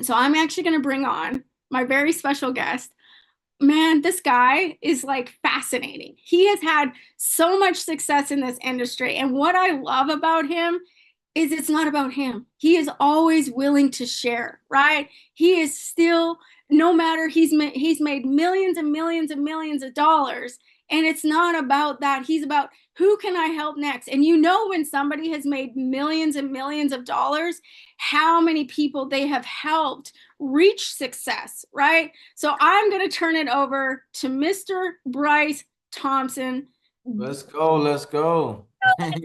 So I'm actually going to bring on my very special guest. Man, this guy is like fascinating. He has had so much success in this industry. And what I love about him is it's not about him. He is always willing to share, right? He is still, no matter he's made millions and millions and millions of dollars, and it's not about that. He's about who can I help next? And you know when somebody has made millions and millions of dollars, how many people they have helped reach success, right? So I'm going to turn it over to Mr. Bryce Thompson. Let's go. Let's go. Let's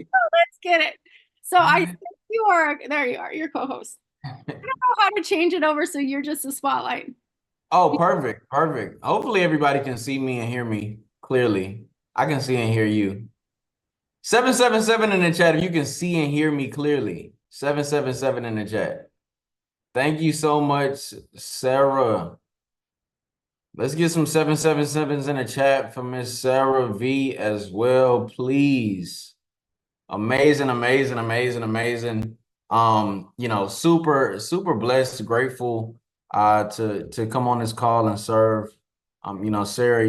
get it. So I think you are, there you are, your co-host. I don't know how to change it over so you're just a spotlight. Oh, perfect. Perfect. Hopefully everybody can see me and hear me clearly. I can see and hear you. 777 in the chat if you can see and hear me clearly. 777 in the chat. Thank you so much, Sarah. Let's get some 777s in the chat for Miss Sarah V as well, please. Amazing, amazing, amazing, amazing. Super blessed, grateful to come on this call and serve. Sarah,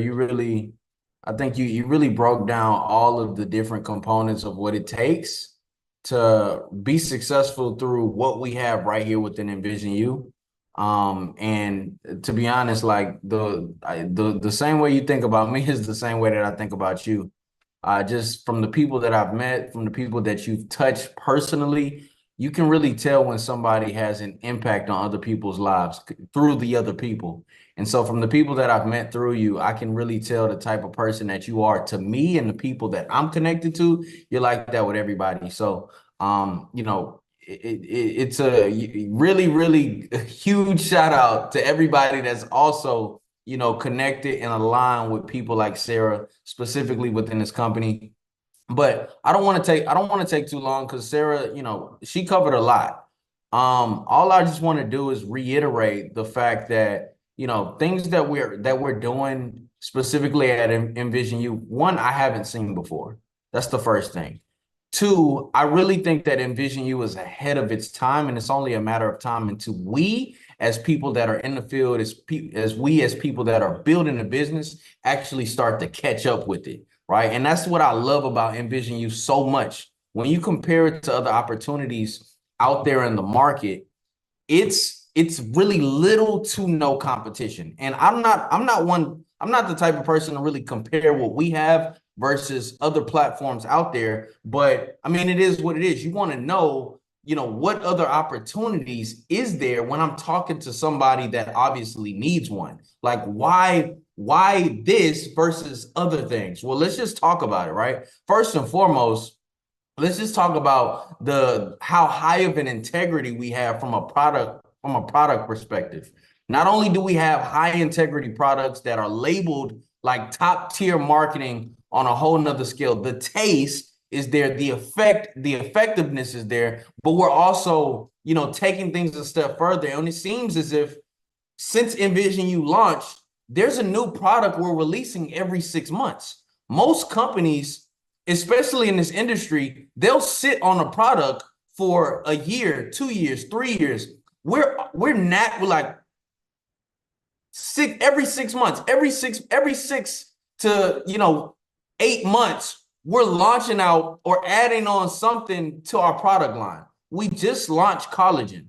I think you really broke down all of the different components of what it takes to be successful through what we have right here within Envision You. And to be honest, like the same way you think about me is the same way that I think about you. Just from the people that I've met, from the people that you've touched personally, you can really tell when somebody has an impact on other people's lives through the other people. And so from the people that I've met through you, I can really tell the type of person that you are to me and the people that I'm connected to. You're like that with everybody. So, it's a really, really huge shout out to everybody that's also connected and aligned with people like Sarah, specifically within this company. But I don't want to take too long because Sarah, she covered a lot. All I just want to do is reiterate the fact that, things that we're doing specifically at Envision You, one, I haven't seen before. That's the first thing. Two, I really think that Envision You is ahead of its time, and it's only a matter of time until we, as people that are in the field, as people that are building a business, actually start to catch up with it, right? And that's what I love about Envision You so much. When you compare it to other opportunities out there in the market, it's really little to no competition. And I'm not the type of person to really compare what we have versus other platforms out there. But I mean, it is what it is. You want to know, what other opportunities is there when I'm talking to somebody that obviously needs one? Like why this versus other things? Well, let's just talk about it, right? First and foremost, let's just talk about the how high of an integrity we have from a product perspective. Not only do we have high integrity products that are labeled like top tier marketing on a whole nother scale, the taste is there, the effectiveness is there, but we're also, taking things a step further. And it seems as if since Envision You launched, there's a new product we're releasing every 6 months. Most companies, especially in this industry, they'll sit on a product for a year, 2 years, 3 years. We're not, we're like every 6 months, every six to 8 months, we're launching out or adding on something to our product line. We just launched collagen.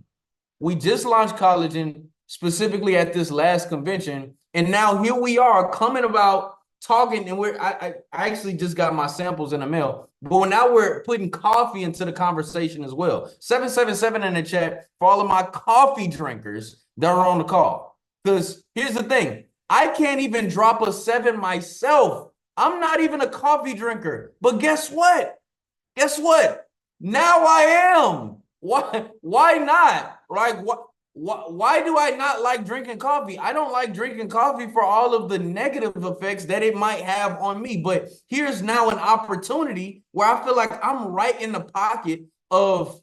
We just launched collagen specifically at this last convention. And now here we are coming about talking, and I actually just got my samples in the mail. But now we're putting coffee into the conversation as well. 777 in the chat for all of my coffee drinkers that are on the call. Because here's the thing, I can't even drop a 7 myself. I'm not even a coffee drinker. But guess what? Guess what? Now I am. Why not? Like, why do I not like drinking coffee? I don't like drinking coffee for all of the negative effects that it might have on me. But here's now an opportunity where I feel like I'm right in the pocket of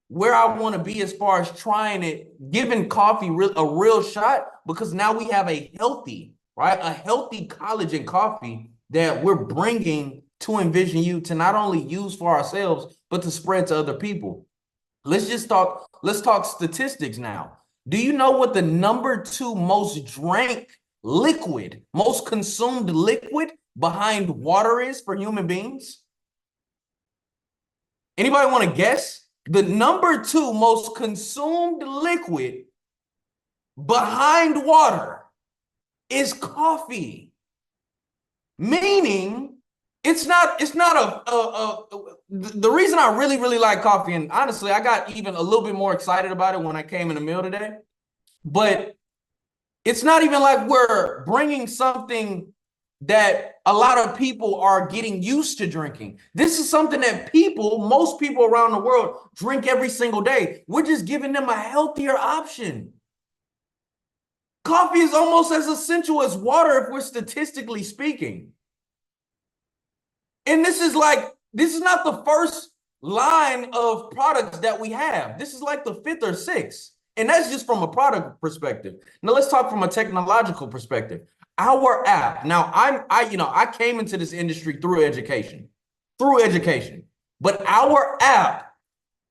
where I want to be as far as trying it, giving coffee a real shot, because now we have a healthy collagen coffee that we're bringing to Envision You to not only use for ourselves, but to spread to other people. Let's talk statistics now. Do you know what the number 2 most drank liquid, most consumed liquid behind water is for human beings? Anybody want to guess? The number 2 most consumed liquid behind water is coffee. Meaning, the reason I really, really like coffee, and honestly, I got even a little bit more excited about it when I came in the meal today, but it's not even like we're bringing something that a lot of people are getting used to drinking. This is something that most people around the world drink every single day. We're just giving them a healthier option. Coffee is almost as essential as water if we're statistically speaking. And this is not the first line of products that we have. This is like the 5th or 6th. And that's just from a product perspective. Now let's talk from a technological perspective. Our app. Now I came into this industry through education. But our app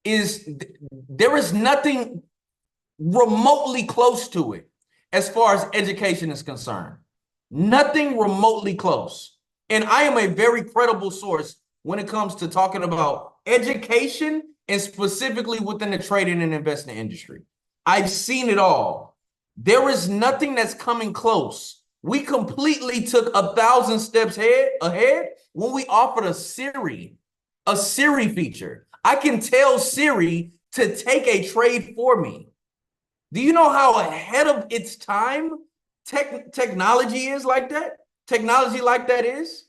there is nothing remotely close to it as far as education is concerned. Nothing remotely close. And I am a very credible source when it comes to talking about education and specifically within the trading and investing industry. I've seen it all. There is nothing that's coming close. We completely took 1,000 steps ahead when we offered a Siri feature. I can tell Siri to take a trade for me. Do you know how ahead of its time technology is like that? Technology like that is?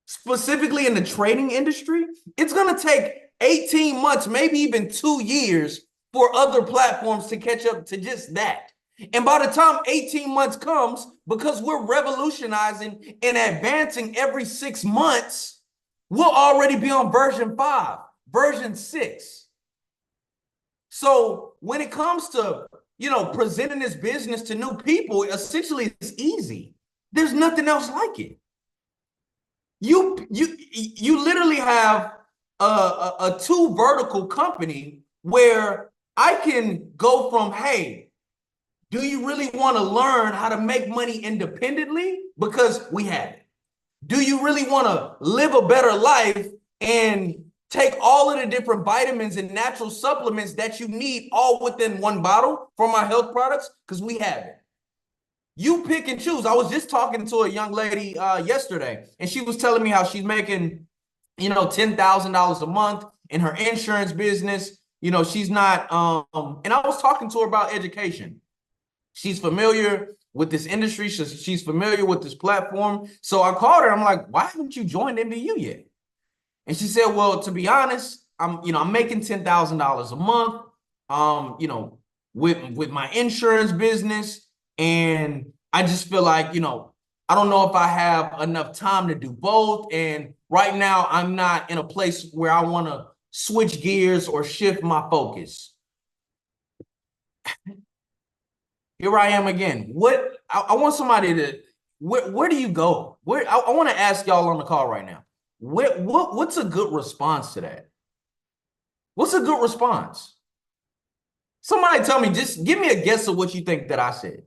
Specifically in the trading industry, it's going to take 18 months, maybe even 2 years for other platforms to catch up to just that. And by the time 18 months comes, because we're revolutionizing and advancing every 6 months, we'll already be on version 5, version 6. So when it comes to, presenting this business to new people, essentially it's easy. There's nothing else like it. You literally have a 2 vertical company where I can go from, hey, do you really want to learn how to make money independently? Because we have it. Do you really want to live a better life and take all of the different vitamins and natural supplements that you need all within one bottle from our health products? Because we have it. You pick and choose. I was just talking to a young lady yesterday, and she was telling me how she's making, $10,000 a month in her insurance business. She's not, and I was talking to her about education. She's familiar with this industry. She's familiar with this platform. So I called her. I'm like, why haven't you joined MBU yet? And she said, well, to be honest, I'm making $10,000 a month, with my insurance business. And I just feel like, I don't know if I have enough time to do both. And right now I'm not in a place where I want to switch gears or shift my focus. Here I am again. I want somebody to, where do you go? I want to ask y'all on the call right now. What's a good response to that? What's a good response? Somebody tell me, just give me a guess of what you think that I said.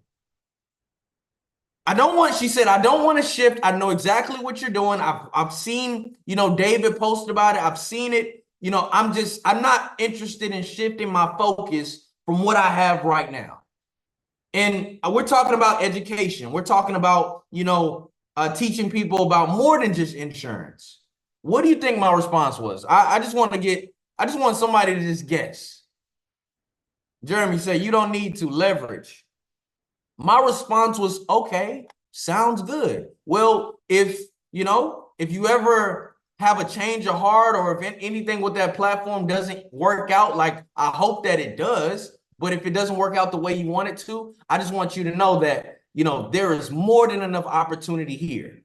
She said, I don't want to shift. I know exactly what you're doing. I've seen, David posted about it. I've seen it. I'm not interested in shifting my focus from what I have right now. And we're talking about education. We're talking about, teaching people about more than just insurance. What do you think my response was? I just want somebody to just guess. Jeremy said, you don't need to leverage. My response was, okay, sounds good. Well, if you ever have a change of heart or if anything with that platform doesn't work out, like I hope that it does, but if it doesn't work out the way you want it to, I just want you to know that, there is more than enough opportunity here.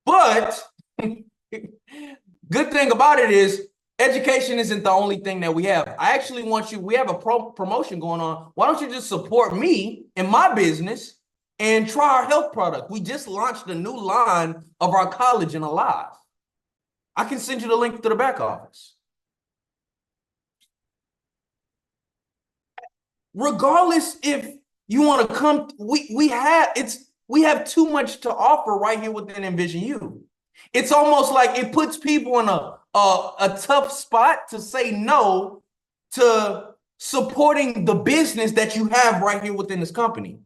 But good thing about it is education isn't the only thing that we have. I actually we have a promotion going on. Why don't you just support me in my business and try our health product? We just launched a new line of our collagen alive. I can send you the link to the back office. regardless if you want to come, we have too much to offer right here within Envision You. It's almost like it puts people in a tough spot to say no to supporting the business that you have right here within this company.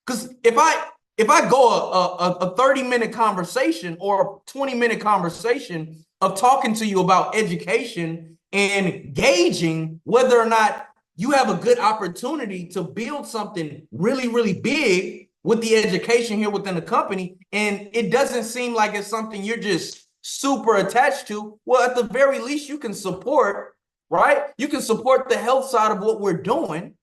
Because if I go a 30-minute conversation or a 20-minute conversation of talking to you about education and gauging whether or not you have a good opportunity to build something really, really big with the education here within the company, and it doesn't seem like it's something you're just super attached to, well, at the very least, you can support, right? You can support the health side of what we're doing,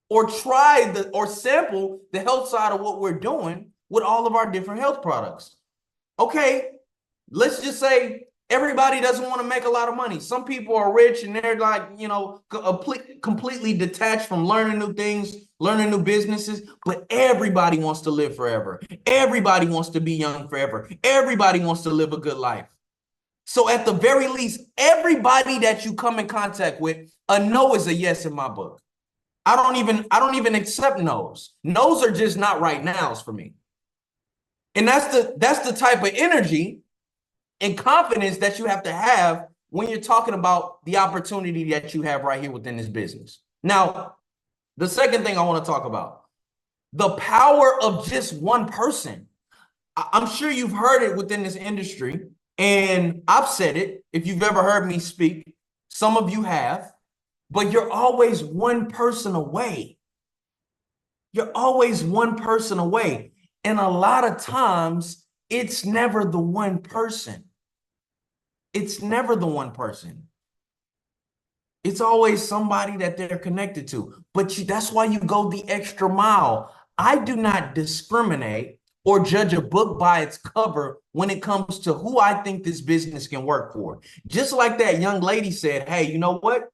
or or sample the health side of what we're doing with all of our different health products. Okay, let's just say everybody doesn't want to make a lot of money. Some people are rich and they're like, completely detached from learning new things, learning new businesses, but everybody wants to live forever. Everybody wants to be young forever. Everybody wants to live a good life. So at the very least, everybody that you come in contact with, a no is a yes in my book. I don't even accept no's. No's are just not right nows for me. And that's the type of energy and confidence that you have to have when you're talking about the opportunity that you have right here within this business. Now, the second thing I want to talk about, the power of just one person. I'm sure you've heard it within this industry, and I've said it. If you've ever heard me speak, some of you have, but you're always one person away. You're always one person away. And a lot of times, it's never the one person. It's never the one person. It's always somebody that they're connected to. But that's why you go the extra mile. I do not discriminate or judge a book by its cover when it comes to who I think this business can work for. Just like that young lady said, hey, you know what?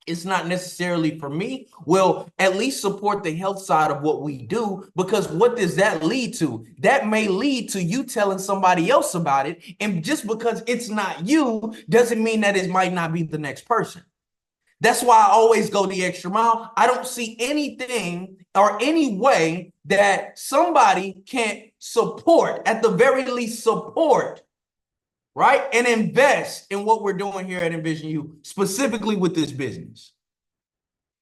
It's not necessarily for me. Well, at least support the health side of what we do, because what does that lead to? That may lead to you telling somebody else about it. And just because it's not you doesn't mean that it might not be the next person. That's why I always go the extra mile. I don't see anything or any way that somebody can't support, at the very least support, right? And invest in what we're doing here at Envision You, specifically with this business.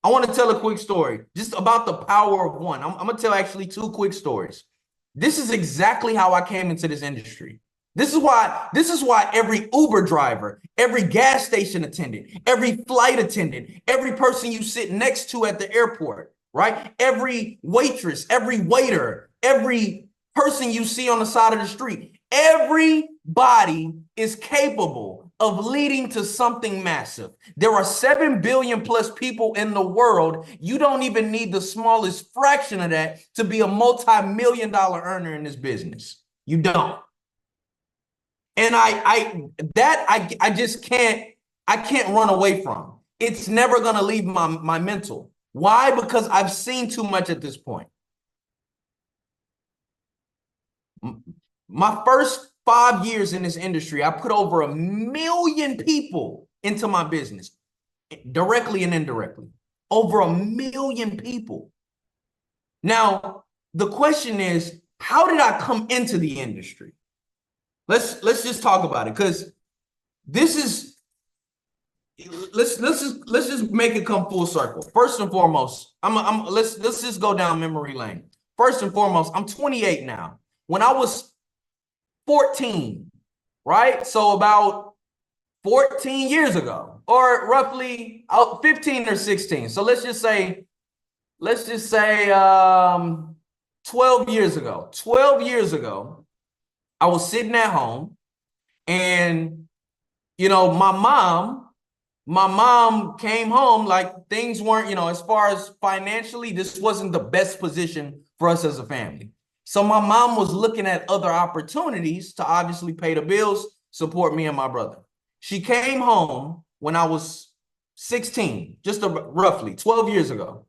I want to tell a quick story just about the power of one. I'm going to tell actually two quick stories. This is exactly how I came into this industry. This is why every Uber driver, every gas station attendant, every flight attendant, every person you sit next to at the airport, right? Every waitress, every waiter, every person you see on the side of the street, everybody is capable of leading to something massive. There are 7 billion plus people in the world. You don't even need the smallest fraction of that to be a multi-million-dollar earner in this business. You don't. And I just can't run away from. It's never going to leave my mental. Why? Because I've seen too much at this point. My first 5 years in this industry, I put over 1 million people into my business, directly and indirectly. Over 1 million people. Now, the question is, how did I come into the industry? Let's just talk about it, because this is let's just make it come full circle. First and foremost, let's just go down memory lane. First and foremost, I'm 28 now. When I was 14, right? So about 14 years ago, or roughly 15 or 16. So let's just say 12 years ago. 12 years ago, I was sitting at home, and my mom came home, like things weren't, as far as financially, this wasn't the best position for us as a family. So my mom was looking at other opportunities to obviously pay the bills, support me and my brother. She came home when I was 16, just roughly 12 years ago.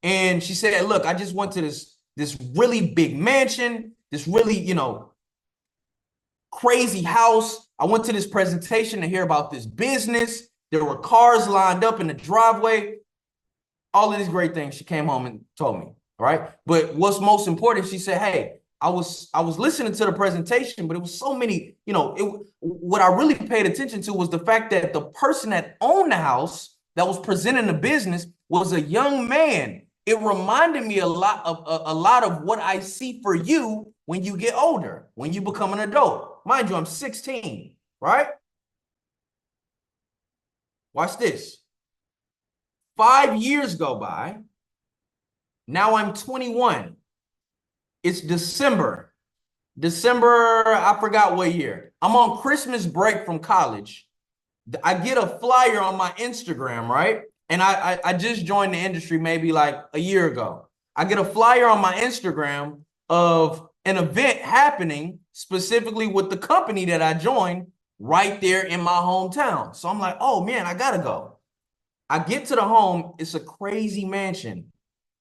And she said, look, I just went to this really big mansion, this really, crazy house. I went to this presentation to hear about this business. There were cars lined up in the driveway. all of these great things. She came home and told me, right? But what's most important, she said, hey, I was listening to the presentation, but it was so many, what I really paid attention to was the fact that the person that owned the house that was presenting the business was a young man. It reminded me a lot of what I see for you when you get older, when you become an adult. Mind you, I'm 16, right? Watch this. 5 years go by. Now I'm 21. It's December. I forgot what year. I'm on Christmas break from college. I get a flyer on my Instagram, right? And I just joined the industry maybe like a year ago. I get a flyer on my Instagram of an event happening specifically with the company that I joined right there in my hometown. So I'm like, oh man, I gotta go. I get to the home. It's a crazy mansion.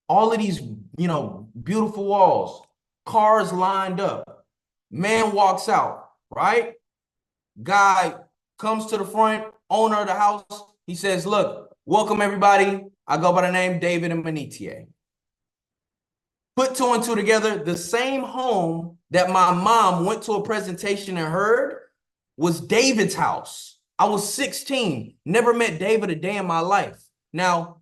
All of these, beautiful walls, cars lined up. Man walks out, right? Guy comes to the front, owner of the house. He says, look, welcome everybody. I go by the name David Manitier. Put two and two together. The same home that my mom went to a presentation and heard was David's house. I was 16, never met David a day in my life. Now,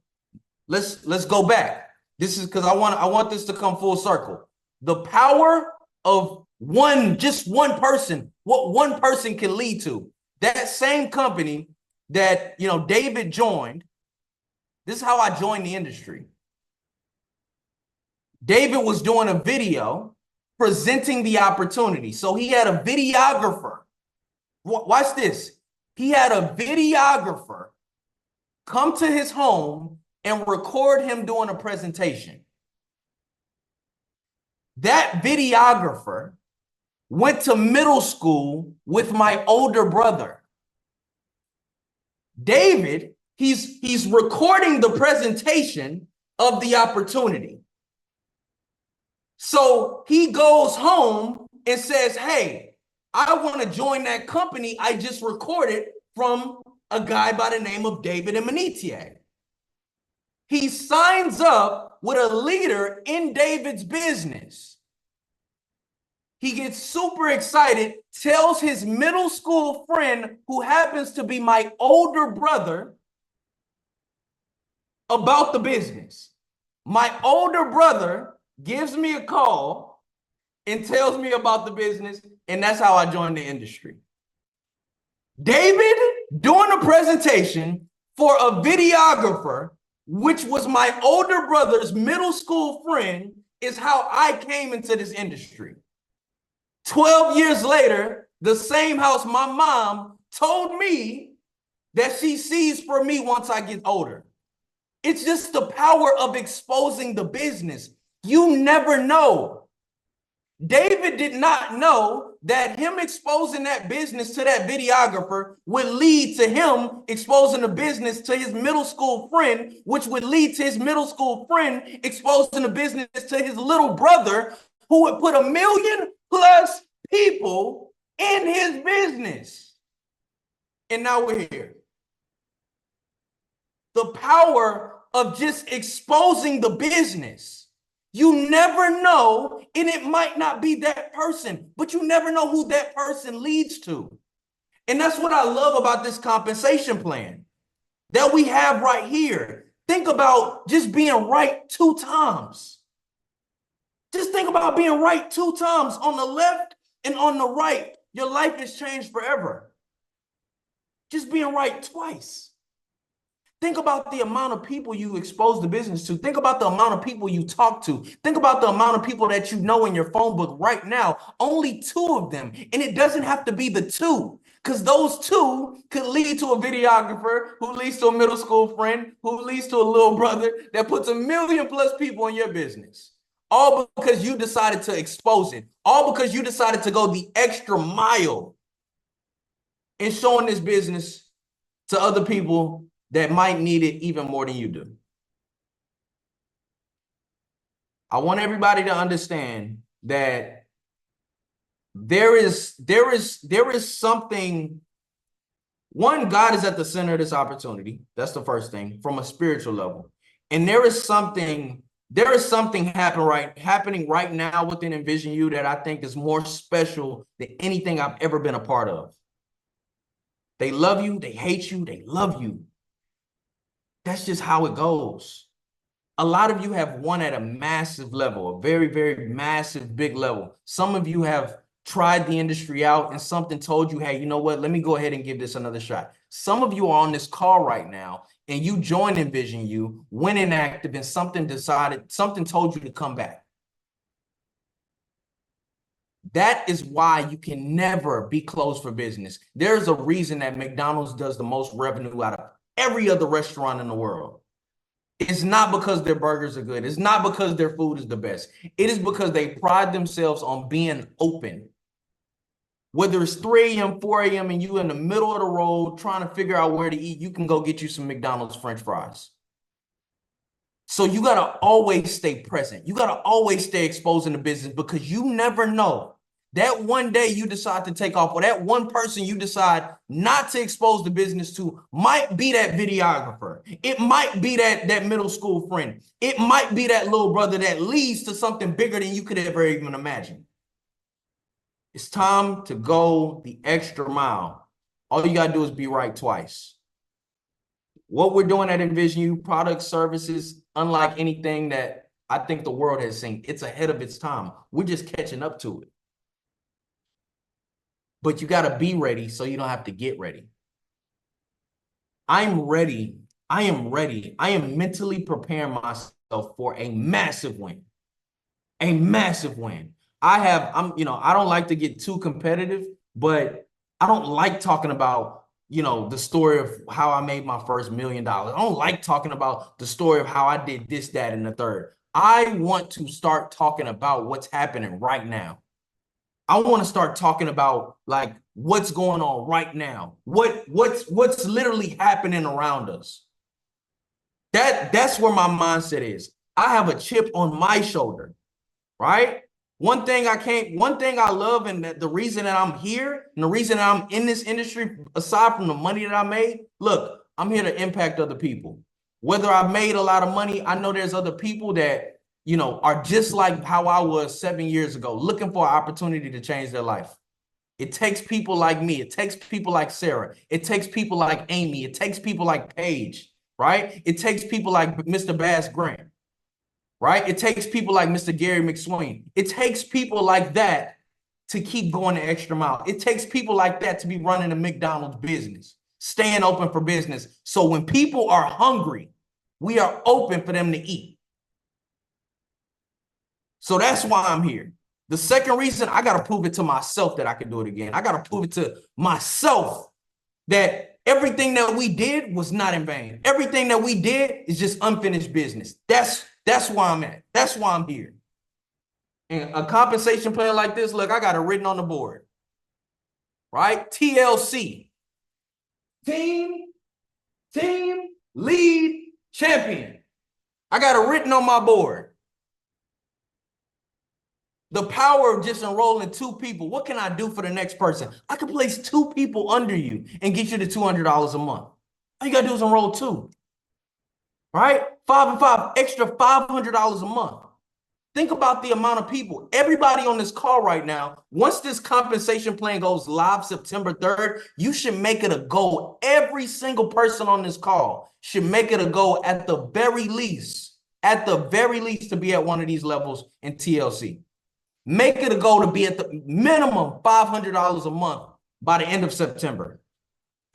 let's go back. This is because I want this to come full circle. The power of just one person, what one person can lead to. That same company that, David joined, this is how I joined the industry. David was doing a video presenting the opportunity. So he had a videographer. Watch this. He had a videographer come to his home and record him doing a presentation. That videographer went to middle school with my older brother. David, he's recording the presentation of the opportunity. So he goes home and says, hey, I want to join that company I just recorded from a guy by the name of David Manitier. He signs up with a leader in David's business. He gets super excited, tells his middle school friend, who happens to be my older brother, about the business. My older brother gives me a call and tells me about the business, and that's how I joined the industry. David doing a presentation for a videographer, which was my older brother's middle school friend, is how I came into this industry. 12 years later, the same house my mom told me that she sees for me once I get older. It's just the power of exposing the business. You never know. David did not know that him exposing that business to that videographer would lead to him exposing the business to his middle school friend, which would lead to his middle school friend exposing the business to his little brother, who would put 1 million+ people in his business. And now we're here. The power of just exposing the business. You never know, and it might not be that person, but you never know who that person leads to. And that's what I love about this compensation plan that we have right here. Think about just being right 2 times. Just think about being right 2 times on the left and on the right. Your life has changed forever. Just being right twice. Think about the amount of people you expose the business to. Think about the amount of people you talk to. Think about the amount of people that you know in your phone book right now. Only 2 of them. And it doesn't have to be the 2, because those 2 could lead to a videographer who leads to a middle school friend, who leads to a little brother that puts 1 million+ people in your business. All because you decided to expose it. All because you decided to go the extra mile in showing this business to other people that might need it even more than you do. I want everybody to understand that there is something. One, God is at the center of this opportunity. That's the first thing from a spiritual level. And there is something happening right now within Envision You that I think is more special than anything I've ever been a part of. They love you, they hate you, they love you. That's just how it goes. A lot of you have won at a massive level, a very, very massive, big level. Some of you have tried the industry out and something told you, hey, you know what? Let me go ahead and give this another shot. Some of you are on this call right now and you joined Envision You, went inactive, and something told you to come back. That is why you can never be closed for business. There's a reason that McDonald's does the most revenue out of every other restaurant in the world. It's not because their burgers are good. It's not because their food is the best. It is because they pride themselves on being open. Whether it's 3 a.m., 4 a.m., and you in the middle of the road trying to figure out where to eat, you can go get you some McDonald's French fries. So you got to always stay present. You got to always stay exposed in the business because you never know. That one day you decide to take off, or that one person you decide not to expose the business to might be that videographer. It might be that middle school friend. It might be that little brother that leads to something bigger than you could ever even imagine. It's time to go the extra mile. All you got to do is be right twice. What we're doing at Envision You, products, services, unlike anything that I think the world has seen, it's ahead of its time. We're just catching up to it. But you got to be ready so you don't have to get ready. I'm ready. I am ready. I am mentally preparing myself for a massive win. A massive win. I don't like to get too competitive, but I don't like talking about, the story of how I made my first $1 million. I don't like talking about the story of how I did this, that, and the third. I want to start talking about what's happening right now. I want to start talking about like what's going on right now. What's literally happening around us. That's where my mindset is. I have a chip on my shoulder, right? One thing I love, and the reason that I'm here and the reason that I'm in this industry, aside from the money that I made, look, I'm here to impact other people. Whether I've made a lot of money, I know there's other people that are just like how I was 7 years ago, looking for an opportunity to change their life. It takes people like me. It takes people like Sarah. It takes people like Amy. It takes people like Paige, right? It takes people like Mr. Bass Grant, right? It takes people like Mr. Gary McSwain. It takes people like that to keep going the extra mile. It takes people like that to be running a McDonald's business, staying open for business. So when people are hungry, we are open for them to eat. So that's why I'm here. The second reason, I got to prove it to myself that I can do it again. I got to prove it to myself that everything that we did was not in vain. Everything that we did is just unfinished business. That's why I'm at. That's why I'm here. And a compensation plan like this, look, I got it written on the board, right? TLC, team, lead, champion. I got it written on my board. The power of just enrolling 2 people. What can I do for the next person? I can place 2 people under you and get you to $200 a month. All you got to do is enroll 2, right? 5 and 5, extra $500 a month. Think about the amount of people. Everybody on this call right now, once this compensation plan goes live September 3rd, you should make it a goal. Every single person on this call should make it a goal at the very least, to be at one of these levels in TLC. Make it a goal to be at the minimum $500 a month by the end of September.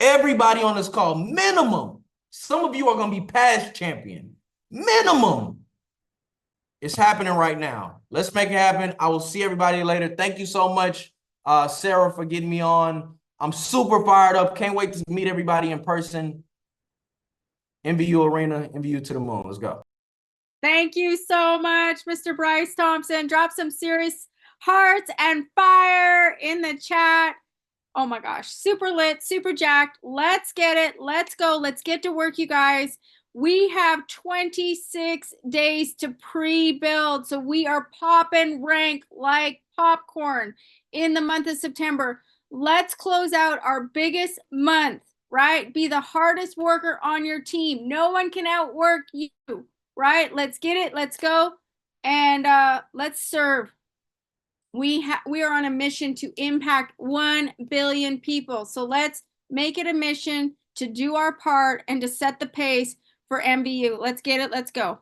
Everybody on this call, minimum. Some of you are going to be past champion. Minimum. It's happening right now. Let's make it happen. I will see everybody later. Thank you so much, Sarah, for getting me on. I'm super fired up. Can't wait to meet everybody in person. MVU Arena, MVU to the moon. Let's go. Thank you so much, Mr. Bryce Thompson. Drop some serious hearts and fire in the chat. Oh my gosh, super lit, super jacked. Let's get it. Let's go. Let's get to work, you guys. We have 26 days to pre-build. So we are popping rank like popcorn in the month of September. Let's close out our biggest month, right? Be the hardest worker on your team. No one can outwork you. right? Let's get it. Let's go. And let's serve. We are on a mission to impact 1 billion people. So let's make it a mission to do our part and to set the pace for MVU. Let's get it. Let's go.